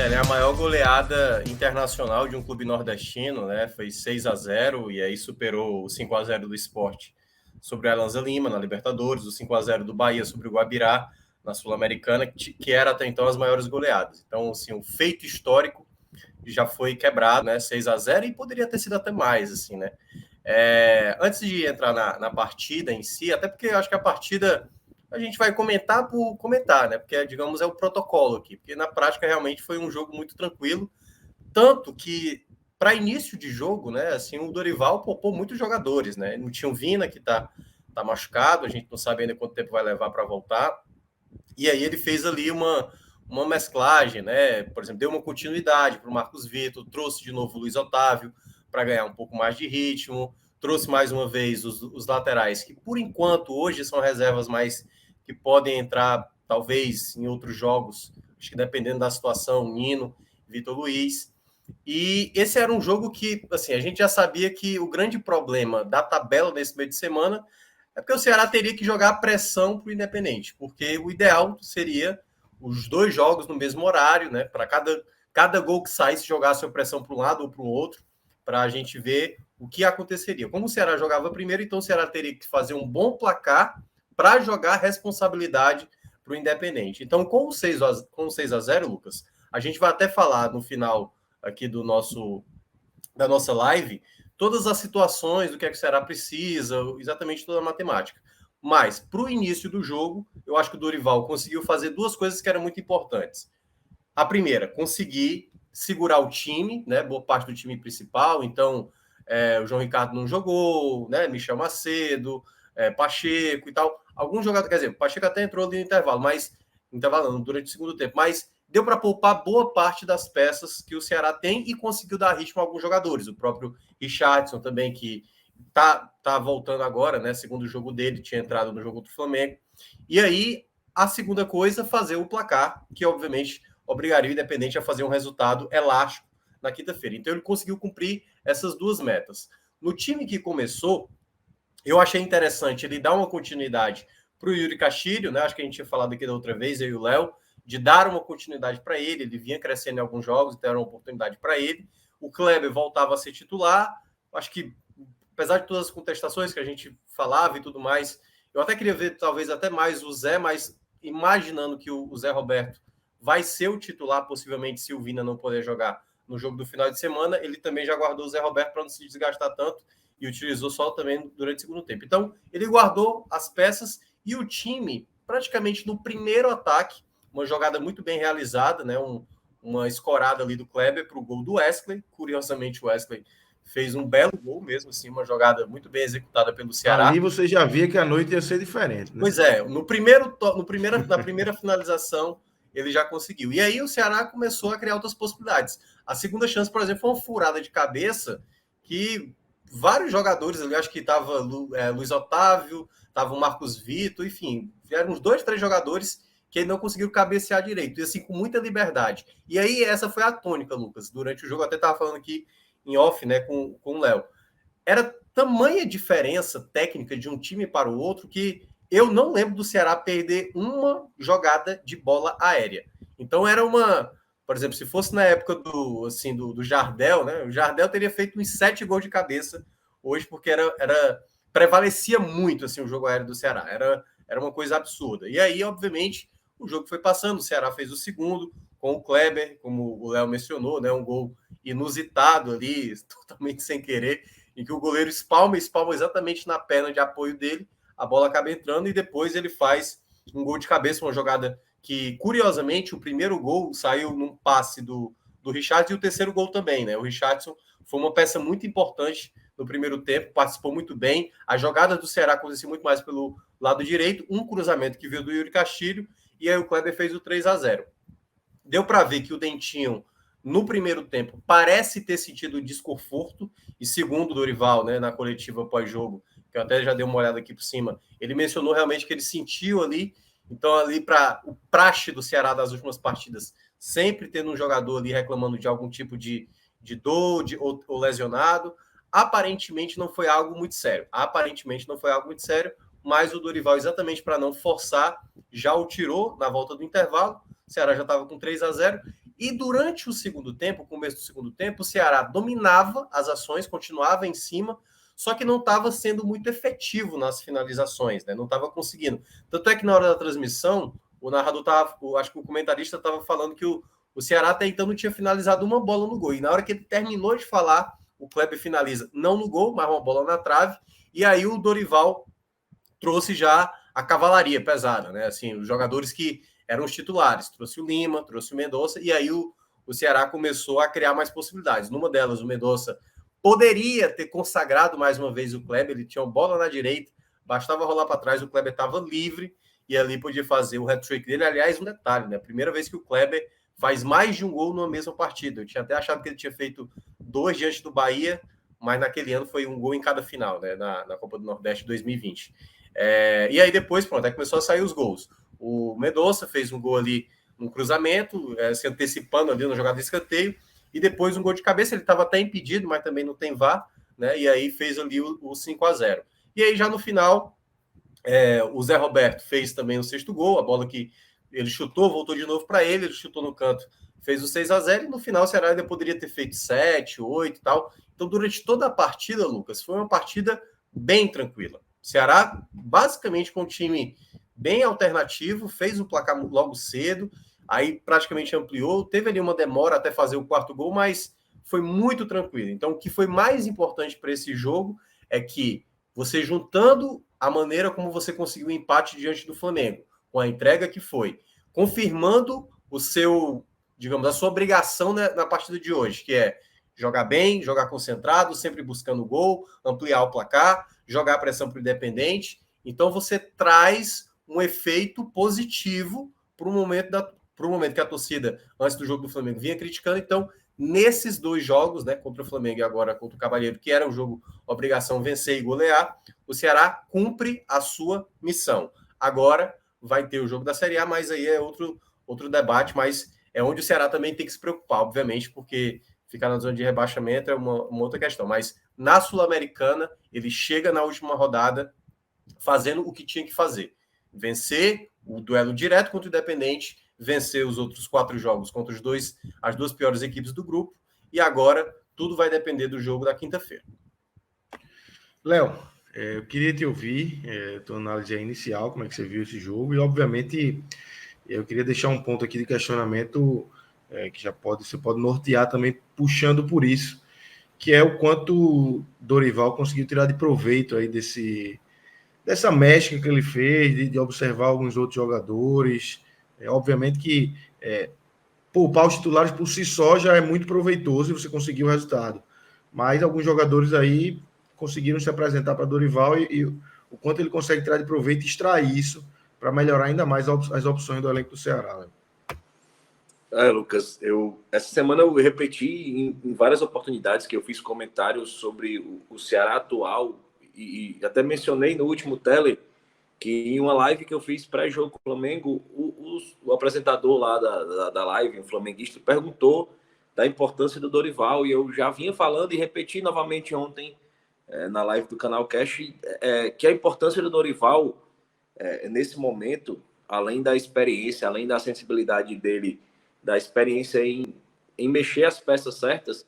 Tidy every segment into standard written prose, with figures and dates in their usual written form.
É a maior goleada internacional de um clube nordestino, né? Foi 6-0 e aí superou o 5-0 do Sport sobre o Alianza Lima na Libertadores, o 5-0 do Bahia sobre o Guabirá na Sul-Americana, que era até então as maiores goleadas. Então, assim, o feito histórico já foi quebrado, né? 6-0 e poderia ter sido até mais, assim, né? Antes de entrar na partida em si, até porque eu acho que a partida a gente vai comentar por comentar, né? Porque, digamos, é o protocolo aqui, porque na prática realmente foi um jogo muito tranquilo, tanto que para início de jogo, né? Assim, o Dorival poupou muitos jogadores, né? Não tinha o Vina que tá machucado, a gente não sabe ainda quanto tempo vai levar para voltar. E aí ele fez ali uma mesclagem, né? Por exemplo, deu uma continuidade para o Marcos Vitor, trouxe de novo o Luiz Otávio para ganhar um pouco mais de ritmo, trouxe mais uma vez os laterais, que por enquanto hoje são reservas, mas que podem entrar talvez em outros jogos, acho que dependendo da situação, Nino, Vitor Luiz. E esse era um jogo que, assim, a gente já sabia que o grande problema da tabela nesse meio de semana é porque o Ceará teria que jogar pressão para o Independente, porque o ideal seria os dois jogos no mesmo horário, né? Para cada gol que saísse, jogasse a pressão para um lado ou para o outro, para a gente ver o que aconteceria. Como o Ceará jogava primeiro, então o Ceará teria que fazer um bom placar para jogar a responsabilidade para o Independente. Então, com o 6-0, Lucas, a gente vai até falar no final aqui da nossa live todas as situações do que é que o Ceará precisa, exatamente toda a matemática. Mas, para o início do jogo, eu acho que o Dorival conseguiu fazer duas coisas que eram muito importantes. A primeira, conseguir segurar o time, né? Boa parte do time principal. Então, o João Ricardo não jogou, né? Michel Macedo, Pacheco e tal. Alguns jogadores, quer dizer, o Pacheco até entrou ali no intervalo, mas durante o segundo tempo, mas deu para poupar boa parte das peças que o Ceará tem e conseguiu dar ritmo a alguns jogadores. O próprio Richardson também, que tá voltando agora, né? Segundo o jogo dele, tinha entrado no jogo do Flamengo. E aí, a segunda coisa, fazer o placar, que obviamente obrigaria o Independente a fazer um resultado elástico na quinta-feira. Então ele conseguiu cumprir essas duas metas. No time que começou, eu achei interessante ele dar uma continuidade para o Yuri Castilho, né? Acho que a gente tinha falado aqui da outra vez, eu e o Léo, de dar uma continuidade para ele. Ele vinha crescendo em alguns jogos, então era uma oportunidade para ele. O Kleber voltava a ser titular. Acho que, apesar de todas as contestações que a gente falava e tudo mais, eu até queria ver talvez até mais o Zé, mas imaginando que o Zé Roberto vai ser o titular, possivelmente, se o Vina não poder jogar no jogo do final de semana, ele também já guardou o Zé Roberto para não se desgastar tanto e utilizou só também durante o segundo tempo. Então, ele guardou as peças e o time, praticamente no primeiro ataque, uma jogada muito bem realizada, né? Uma escorada ali do Kleber para o gol do Wesley. Curiosamente, o Wesley fez um belo gol mesmo, assim, uma jogada muito bem executada pelo Ceará. Ali você já via que a noite ia ser diferente, né? Pois na primeira finalização, ele já conseguiu. E aí o Ceará começou a criar outras possibilidades. A segunda chance, por exemplo, foi uma furada de cabeça que vários jogadores ali, acho que estava Luiz Otávio, estava o Marcos Vitor, enfim, eram uns 2, 3 jogadores que não conseguiram cabecear direito, e assim, com muita liberdade. E aí, essa foi a tônica, Lucas. Durante o jogo, eu até estava falando aqui em off, né, com o Léo. Era tamanha diferença técnica de um time para o outro que eu não lembro do Ceará perder uma jogada de bola aérea. Então era por exemplo, se fosse na época do Jardel, né? O Jardel teria feito uns 7 gols de cabeça hoje, porque prevalecia muito assim o jogo aéreo do Ceará. Era uma coisa absurda. E aí, obviamente, o jogo foi passando, o Ceará fez o segundo com o Kleber, como o Léo mencionou, né? Um gol inusitado ali, totalmente sem querer, em que o goleiro espalma exatamente na perna de apoio dele, a bola acaba entrando e depois ele faz um gol de cabeça, uma jogada que, curiosamente, o primeiro gol saiu num passe do Richardson e o terceiro gol também, né? O Richardson foi uma peça muito importante no primeiro tempo, participou muito bem. A jogada do Ceará aconteceu muito mais pelo lado direito, um cruzamento que veio do Yuri Castilho, e aí o Kleber fez o 3-0. Deu para ver que o Dentinho, no primeiro tempo, parece ter sentido desconforto, e segundo o Dorival, né, na coletiva pós-jogo, que eu até já dei uma olhada aqui por cima, ele mencionou realmente que ele sentiu ali, então ali para o praxe do Ceará das últimas partidas, sempre tendo um jogador ali reclamando de algum tipo de dor ou lesionado, aparentemente não foi algo muito sério, mas o Dorival, exatamente para não forçar, já o tirou na volta do intervalo, o Ceará já estava com 3-0, E durante o segundo tempo, o começo do segundo tempo, o Ceará dominava as ações, continuava em cima, só que não estava sendo muito efetivo nas finalizações, né? Não estava conseguindo. Tanto é que na hora da transmissão, o narrador estava, acho que o comentarista estava falando que o Ceará até então não tinha finalizado uma bola no gol. E na hora que ele terminou de falar, o Kleber finaliza não no gol, mas uma bola na trave. E aí o Dorival trouxe já a cavalaria pesada, né? Assim, os jogadores que eram os titulares. Trouxe o Lima, trouxe o Mendonça, e aí o Ceará começou a criar mais possibilidades. Numa delas, o Mendonça poderia ter consagrado mais uma vez o Kleber, ele tinha uma bola na direita, bastava rolar para trás, o Kleber estava livre, e ali podia fazer o hat-trick dele. Aliás, um detalhe, né? Primeira vez que o Kleber faz mais de um gol numa mesma partida. Eu tinha até achado que ele tinha feito 2 diante do Bahia, mas naquele ano foi um gol em cada final, né? Na Copa do Nordeste 2020. E aí depois, pronto, aí começou a sair os gols. O Mendonça fez um gol ali no cruzamento, se antecipando ali na jogada de escanteio, e depois um gol de cabeça. Ele estava até impedido, mas também não tem VAR, né? E aí fez ali o 5-0. E aí já no final, o Zé Roberto fez também o 6º gol, a bola que ele chutou, voltou de novo para ele chutou no canto, fez o 6-0, e no final o Ceará ainda poderia ter feito 7, 8 e tal. Então, durante toda a partida, Lucas, foi uma partida bem tranquila. O Ceará, basicamente, com um time bem alternativo, fez o placar logo cedo, aí praticamente ampliou, teve ali uma demora até fazer o 4º gol, mas foi muito tranquilo. Então, o que foi mais importante para esse jogo é que você juntando a maneira como você conseguiu o empate diante do Flamengo, com a entrega que foi, confirmando o seu, digamos, a sua obrigação na partida de hoje, que é jogar bem, jogar concentrado, sempre buscando o gol, ampliar o placar, jogar a pressão para o Independente. Então você traz um efeito positivo para o momento que a torcida, antes do jogo do Flamengo, vinha criticando. Então, nesses 2 jogos, né, contra o Flamengo e agora contra o Cavaleiro, que era um jogo obrigação vencer e golear, o Ceará cumpre a sua missão. Agora vai ter o jogo da Série A, mas aí é outro debate, mas é onde o Ceará também tem que se preocupar, obviamente, porque ficar na zona de rebaixamento é uma outra questão. Mas na Sul-Americana, ele chega na última rodada fazendo o que tinha que fazer. Vencer o duelo direto contra o Independente, vencer os outros 4 jogos contra as 2 piores equipes do grupo, e agora tudo vai depender do jogo da quinta-feira. Léo, eu queria te ouvir, tua análise inicial, como é que você viu esse jogo, e obviamente eu queria deixar um ponto aqui de questionamento que você pode nortear também puxando por isso, que é o quanto Dorival conseguiu tirar de proveito aí dessa mescla que ele fez, de observar alguns outros jogadores. Obviamente que poupar os titulares por si só já é muito proveitoso e você conseguiu o resultado. Mas alguns jogadores aí conseguiram se apresentar para Dorival e o quanto ele consegue tirar de proveito e extrair isso para melhorar ainda mais as opções do elenco do Ceará. Né? Lucas, essa semana eu repeti em várias oportunidades que eu fiz comentários sobre o Ceará atual e até mencionei no último tele que em uma live que eu fiz pré-jogo com o Flamengo, o apresentador lá da live, um flamenguista, perguntou da importância do Dorival e eu já vinha falando e repeti novamente ontem na live do canal Cash que a importância do Dorival nesse momento, além da experiência, além da sensibilidade dele, da experiência em mexer as peças certas,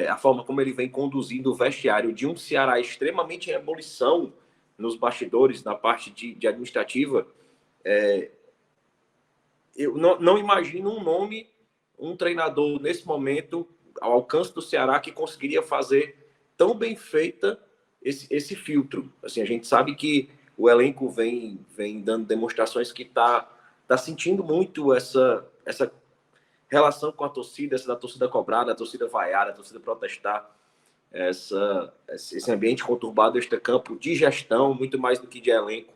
a forma como ele vem conduzindo o vestiário de um Ceará extremamente em ebulição nos bastidores, na parte de administrativa, eu não imagino um treinador nesse momento, ao alcance do Ceará, que conseguiria fazer tão bem feita esse filtro. Assim, a gente sabe que o elenco vem dando demonstrações que está sentindo muito essa relação com a torcida, essa da torcida cobrada, a torcida vaiar, a torcida protestar, esse ambiente conturbado extra-campo de gestão, muito mais do que de elenco.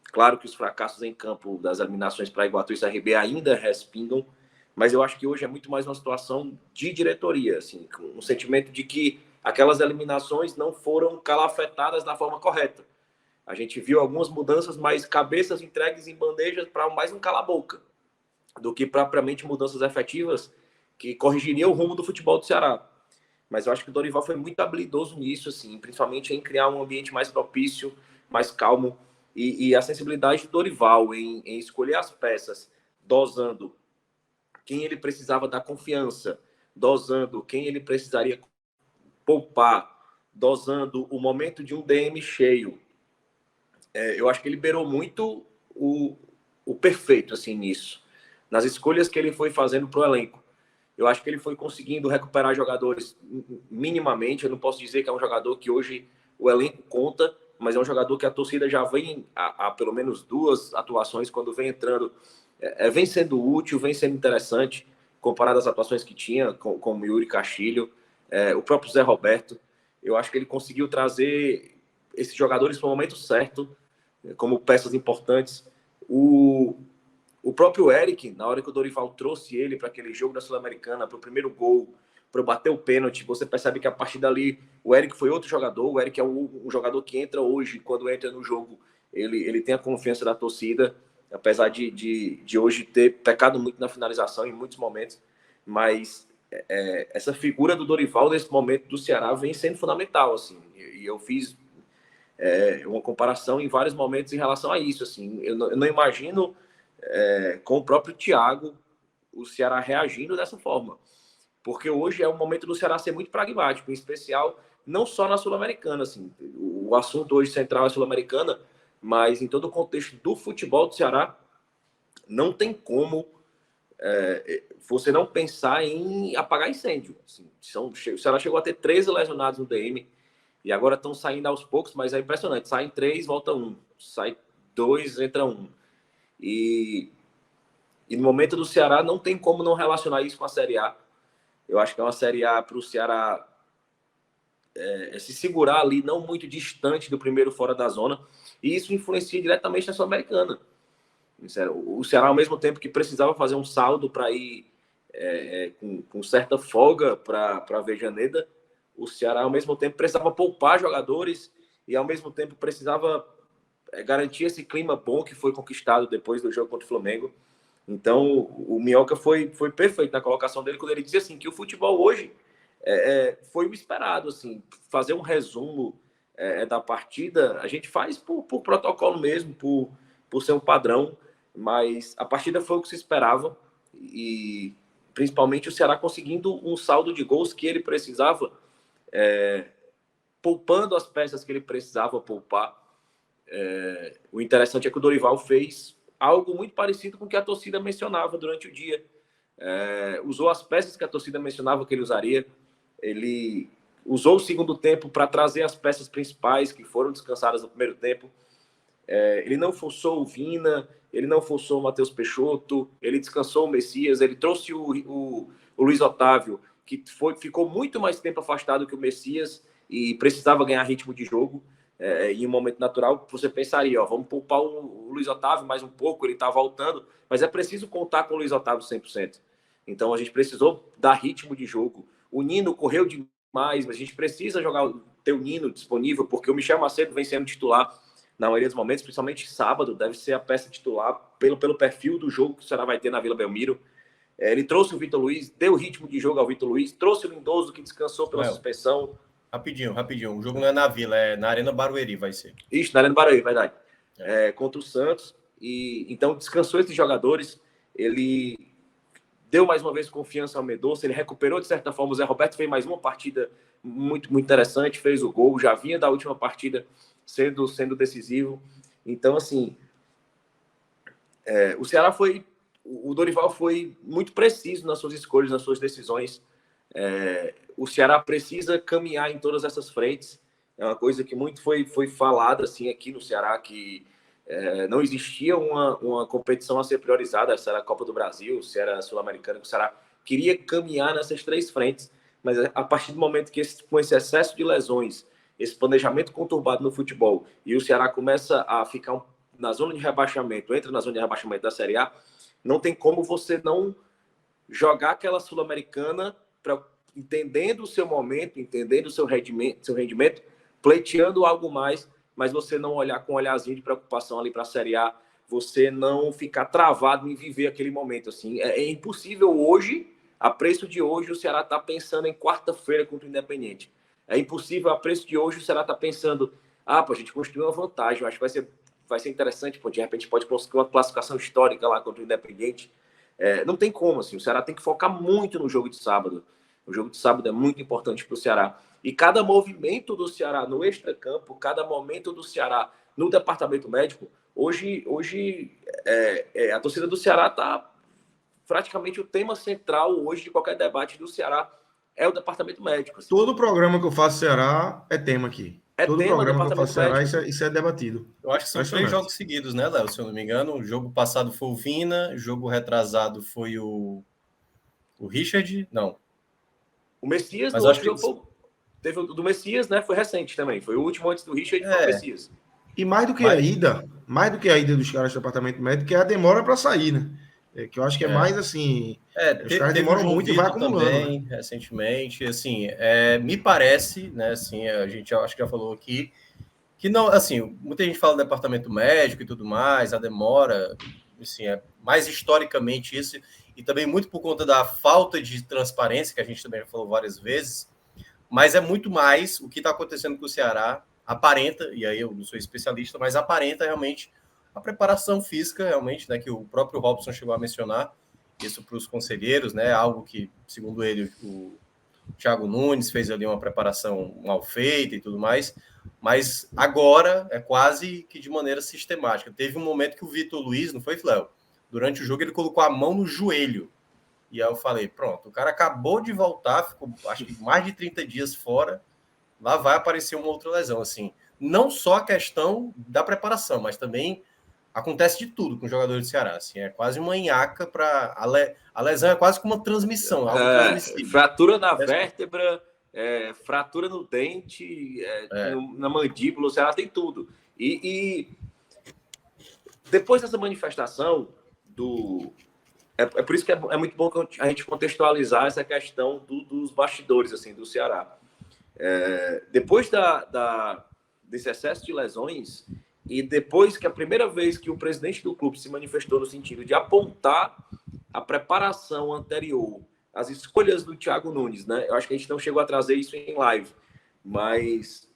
Claro que os fracassos em campo das eliminações para Iguatu e CRB ainda respingam, mas eu acho que hoje é muito mais uma situação de diretoria, assim, com um sentimento de que aquelas eliminações não foram calafetadas da forma correta. A gente viu algumas mudanças, mas cabeças entregues em bandejas para mais um cala-boca do que propriamente mudanças efetivas que corrigiriam o rumo do futebol do Ceará. Mas eu acho que o Dorival foi muito habilidoso nisso, assim, principalmente em criar um ambiente mais propício, mais calmo, e a sensibilidade do Dorival em escolher as peças, dosando quem ele precisava dar confiança, dosando quem ele precisaria poupar, dosando o momento de um DM cheio. Eu acho que ele liberou muito o perfeito assim, nisso, nas escolhas que ele foi fazendo para o elenco. Eu acho que ele foi conseguindo recuperar jogadores minimamente. Eu não posso dizer que é um jogador que hoje o elenco conta, mas é um jogador que a torcida já vem há pelo menos 2 atuações, quando vem entrando, vem sendo útil, vem sendo interessante, comparado às atuações que tinha, com o Yuri Castilho, o próprio Zé Roberto. Eu acho que ele conseguiu trazer esses jogadores para o momento certo, como peças importantes. O próprio Eric, na hora que o Dorival trouxe ele para aquele jogo da Sul-Americana, para o primeiro gol, para bater o pênalti, você percebe que a partir dali o Eric foi outro jogador. O Eric é um jogador que entra hoje, quando entra no jogo, ele tem a confiança da torcida, apesar de hoje ter pecado muito na finalização em muitos momentos, mas essa figura do Dorival nesse momento do Ceará vem sendo fundamental, assim, e eu fiz uma comparação em vários momentos em relação a isso, assim, eu não imagino com o próprio Thiago o Ceará reagindo dessa forma, porque hoje é o momento do Ceará ser muito pragmático, em especial não só na Sul-Americana, assim, o assunto hoje central é a Sul-Americana, mas em todo o contexto do futebol do Ceará não tem como você não pensar em apagar incêndio. Assim, o Ceará chegou a ter 13 lesionados no DM e agora estão saindo aos poucos, mas é impressionante, saem 3, volta 1, sai 2, entra 1. E no momento do Ceará não tem como não relacionar isso com a Série A. Eu acho que é uma Série A para o Ceará se segurar ali, não muito distante do primeiro fora da zona, e isso influencia diretamente na Sul-Americana. O Ceará, ao mesmo tempo que precisava fazer um saldo para ir com certa folga para a Avejaneda, o Ceará, ao mesmo tempo, precisava poupar jogadores e, ao mesmo tempo, precisava garantir esse clima bom que foi conquistado depois do jogo contra o Flamengo. Então, o Minhoca foi perfeito na colocação dele quando ele dizia assim, que o futebol hoje foi o esperado. Assim, fazer um resumo da partida, a gente faz por protocolo mesmo, por ser um padrão, mas a partida foi o que se esperava e principalmente o Ceará conseguindo um saldo de gols que ele precisava, poupando as peças que ele precisava poupar. O interessante é que o Dorival fez algo muito parecido com o que a torcida mencionava durante o dia. Usou as peças que a torcida mencionava que ele usaria. Ele usou o segundo tempo para trazer as peças principais que foram descansadas no primeiro tempo. Ele não forçou o Vina, ele não forçou o Matheus Peixoto, ele descansou o Messias, ele trouxe o Luiz Otávio, que ficou muito mais tempo afastado que o Messias e precisava ganhar ritmo de jogo. Em um momento natural, você pensaria, vamos poupar o Luiz Otávio mais um pouco, ele está voltando, mas é preciso contar com o Luiz Otávio 100%. Então a gente precisou dar ritmo de jogo. O Nino correu demais, mas a gente precisa ter o Nino disponível, porque o Michel Macedo vem sendo titular na maioria dos momentos, principalmente sábado, deve ser a peça titular pelo perfil do jogo que o Ceará vai ter na Vila Belmiro. Ele trouxe o Vitor Luiz, deu ritmo de jogo ao Vitor Luiz, trouxe o Lindoso, que descansou pela suspensão. Rapidinho. O jogo não é na Vila, é na Arena Barueri, vai ser. Isso, na Arena Barueri, verdade. Contra o Santos. E então descansou esses jogadores. Ele deu mais uma vez confiança ao Mendonça. Ele recuperou, de certa forma. O Zé Roberto fez mais uma partida muito, muito interessante. Fez o gol. Já vinha da última partida sendo decisivo. Então, assim, o Ceará o Dorival foi muito preciso nas suas escolhas, nas suas decisões. O Ceará precisa caminhar em todas essas frentes. É uma coisa que muito foi falada assim, aqui no Ceará, que não existia uma competição a ser priorizada, se era a Copa do Brasil, se era a Sul-Americana, o Ceará queria caminhar nessas 3 frentes, mas a partir do momento que com esse excesso de lesões, esse planejamento conturbado no futebol, e o Ceará começa a ficar na zona de rebaixamento, entra na zona de rebaixamento da Série A, não tem como você não jogar aquela Sul-Americana entendendo o seu momento, entendendo o seu rendimento, pleiteando algo mais, mas você não olhar com um olharzinho de preocupação ali para a Série A, você não ficar travado em viver aquele momento. Assim. É impossível hoje, a preço de hoje, o Ceará está pensando em quarta-feira contra o Independente. É impossível, a preço de hoje, o Ceará está pensando, a gente construiu uma vantagem, eu acho que vai ser interessante, de repente pode conseguir uma classificação histórica lá contra o Independente. Não tem como, assim, o Ceará tem que focar muito no jogo de sábado. O jogo de sábado é muito importante para o Ceará. E cada movimento do Ceará no extracampo, cada momento do Ceará no departamento médico, hoje a torcida do Ceará está praticamente o tema central hoje de qualquer debate do Ceará é o departamento médico. Assim. Todo programa que eu faço Ceará é tema aqui. Todo tema programa que eu faço Ceará, isso é debatido. Eu acho que são 3 jogos seguidos, né, Léo? Se eu não me engano, o jogo passado foi o Vina, o jogo retrasado foi o Richard, não. O Messias, mas no acho outro jogo, teve o do Messias, né? Foi recente também. Foi o último antes do Richard, foi o Messias. E mais do que a ida dos caras do departamento médico, é a demora para sair, né? Que eu acho que é mais assim. Os caras demoram muito e vai acumulando. Também, né? Recentemente, assim, me parece, né? Assim, a gente acho que já falou aqui, que não, assim, muita gente fala do departamento médico e tudo mais, a demora, assim, mais historicamente isso, e também muito por conta da falta de transparência, que a gente também já falou várias vezes, mas é muito mais o que está acontecendo com o Ceará, aparenta, e aí eu não sou especialista, mas aparenta realmente a preparação física, realmente, né, que o próprio Robson chegou a mencionar, isso para os conselheiros, né, algo que, segundo ele, o Thiago Nunes fez ali uma preparação mal feita e tudo mais, mas agora é quase que de maneira sistemática. Teve um momento que o Vitor Luiz, não foi, Léo? Durante o jogo ele colocou a mão no joelho, e aí eu falei, pronto, o cara acabou de voltar, ficou acho que mais de 30 dias fora, lá vai aparecer uma outra lesão, assim. Não só a questão da preparação, mas também acontece de tudo com o jogador do Ceará, assim, é quase uma nhaca para... A lesão é quase como uma transmissão, algo transmissível. Fratura na vértebra, fratura no dente, na mandíbula, o Ceará tem tudo. E depois dessa manifestação É por isso que é muito bom a gente contextualizar essa questão dos bastidores assim, do Ceará. Depois desse excesso de lesões e depois que a primeira vez que o presidente do clube se manifestou no sentido de apontar a preparação anterior, as escolhas do Thiago Nunes, né? Eu acho que a gente não chegou a trazer isso em live, mas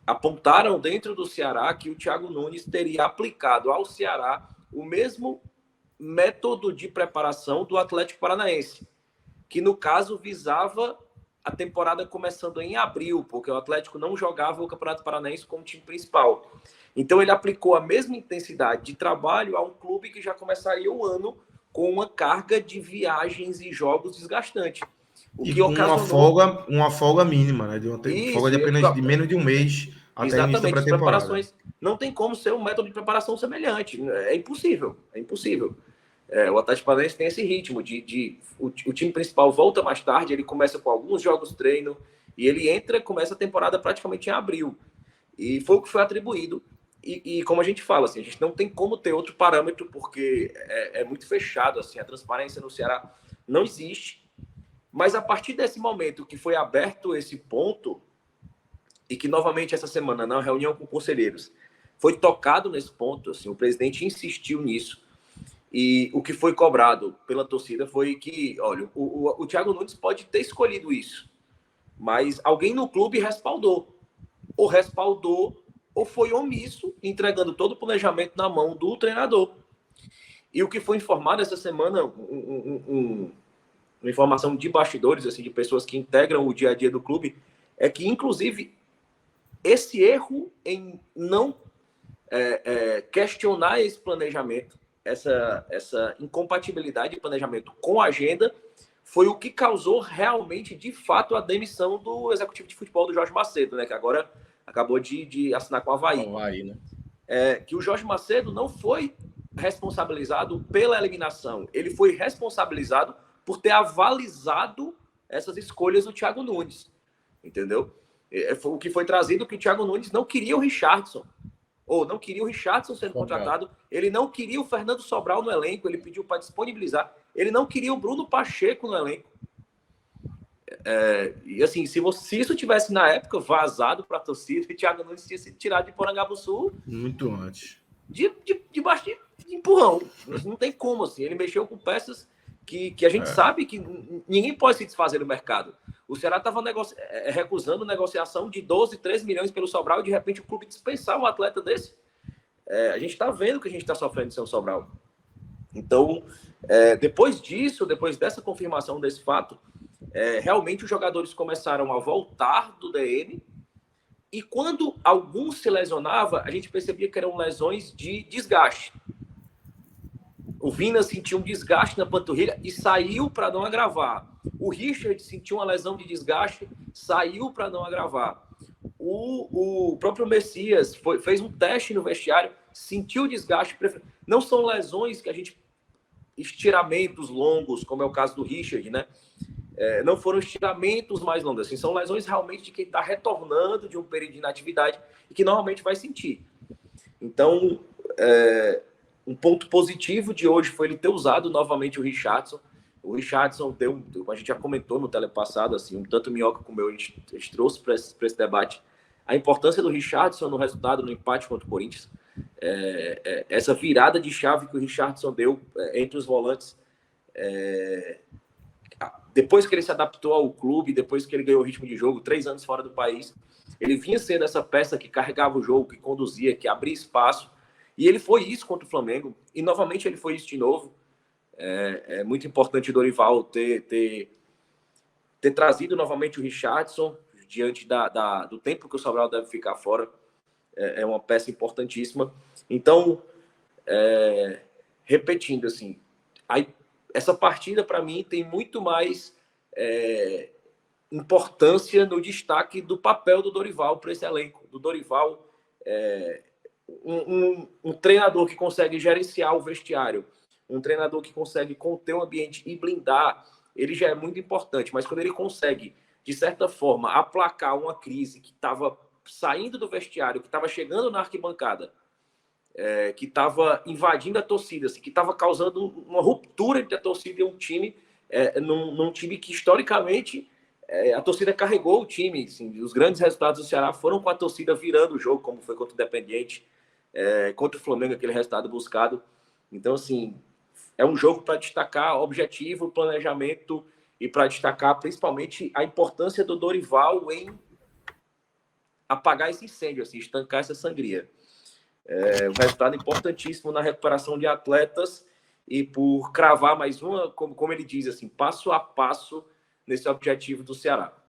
apontaram dentro do Ceará que o Thiago Nunes teria aplicado ao Ceará o mesmo método de preparação do Atlético Paranaense, que no caso visava a temporada começando em abril, porque o Atlético não jogava o Campeonato Paranaense como time principal. Então ele aplicou a mesma intensidade de trabalho a um clube que já começaria o ano com uma carga de viagens e jogos desgastante. E que ocasionou... uma folga mínima, né? Folga de apenas de menos de um mês até exatamente, o início da pré-temporada. Não tem como ser um método de preparação semelhante. É impossível. O Atlético Paranaense tem esse ritmo o time principal volta mais tarde, ele começa com alguns jogos treino e ele começa a temporada praticamente em abril. E foi o que foi atribuído. E como a gente fala, assim, a gente não tem como ter outro parâmetro porque é muito fechado, assim, a transparência no Ceará não existe. Mas a partir desse momento que foi aberto esse ponto e que novamente essa semana na reunião com conselheiros foi tocado nesse ponto, assim, o presidente insistiu nisso. E o que foi cobrado pela torcida foi que, olha, o Thiago Nunes pode ter escolhido isso, mas alguém no clube respaldou. Ou foi omisso, entregando todo o planejamento na mão do treinador. E o que foi informado essa semana, uma informação de bastidores, assim, de pessoas que integram o dia a dia do clube, é que, inclusive, esse erro em não questionar esse planejamento, essa incompatibilidade de planejamento com a agenda, foi o que causou realmente, de fato, a demissão do executivo de futebol do Jorge Macedo, né, que agora acabou de assinar com o Avaí. Né? Que o Jorge Macedo não foi responsabilizado pela eliminação, ele foi responsabilizado por ter avalizado essas escolhas do Thiago Nunes, entendeu? O que foi trazido que o Thiago Nunes não queria o Richardson, ou não queria o Richardson sendo contratado, ele não queria o Fernando Sobral no elenco, ele pediu para disponibilizar, ele não queria o Bruno Pacheco no elenco. E assim, se isso tivesse na época vazado para a torcida, o Thiago Nunes tinha sido tirado de Porangabuçu muito antes. Debaixo de empurrão. Não tem como, assim. Ele mexeu com peças que a gente sabe que ninguém pode se desfazer do mercado. O Ceará estava recusando negociação de 12, 13 milhões pelo Sobral e de repente o clube dispensar um atleta desse. A gente está vendo que a gente está sofrendo de São Sobral. Então, depois disso, depois dessa confirmação desse fato, realmente os jogadores começaram a voltar do DN, e quando alguns se lesionavam, a gente percebia que eram lesões de desgaste. O Vina sentiu um desgaste na panturrilha e saiu para não agravar. O Richard sentiu uma lesão de desgaste, saiu para não agravar. O próprio Messias fez um teste no vestiário, sentiu desgaste. Não são lesões que a gente... estiramentos longos, como é o caso do Richard, né? Não foram estiramentos mais longos, assim, são lesões realmente de quem está retornando de um período de inatividade e que normalmente vai sentir. Então, um ponto positivo de hoje foi ele ter usado novamente o Richardson. O Richardson a gente já comentou no telepassado, assim, tanto o Minhoca como eu, a gente trouxe para esse debate a importância do Richardson no resultado, no empate contra o Corinthians. Essa virada de chave que o Richardson deu entre os volantes, depois que ele se adaptou ao clube, depois que ele ganhou o ritmo de jogo, 3 anos fora do país, ele vinha sendo essa peça que carregava o jogo, que conduzia, que abria espaço, e ele foi isso contra o Flamengo, e novamente ele foi isso de novo. É muito importante o Dorival ter trazido novamente o Richardson, diante do tempo que o Sobral deve ficar fora. É uma peça importantíssima. Então, repetindo, assim, essa partida, para mim, tem muito mais importância no destaque do papel do Dorival para esse elenco. Do Dorival, um treinador que consegue gerenciar o vestiário, um treinador que consegue conter o ambiente e blindar, ele já é muito importante. Mas quando ele consegue, de certa forma, aplacar uma crise que estava saindo do vestiário, que estava chegando na arquibancada, que estava invadindo a torcida, assim, que estava causando uma ruptura entre a torcida e um time, num time que, historicamente, a torcida carregou o time. Assim, os grandes resultados do Ceará foram com a torcida virando o jogo, como foi contra o Independiente, contra o Flamengo, aquele resultado buscado. Então, assim, é um jogo para destacar objetivo, planejamento e para destacar, principalmente, a importância do Dorival em apagar esse incêndio, assim, estancar essa sangria. Um resultado importantíssimo na recuperação de atletas e por cravar mais uma, como ele diz, assim, passo a passo nesse objetivo do Ceará.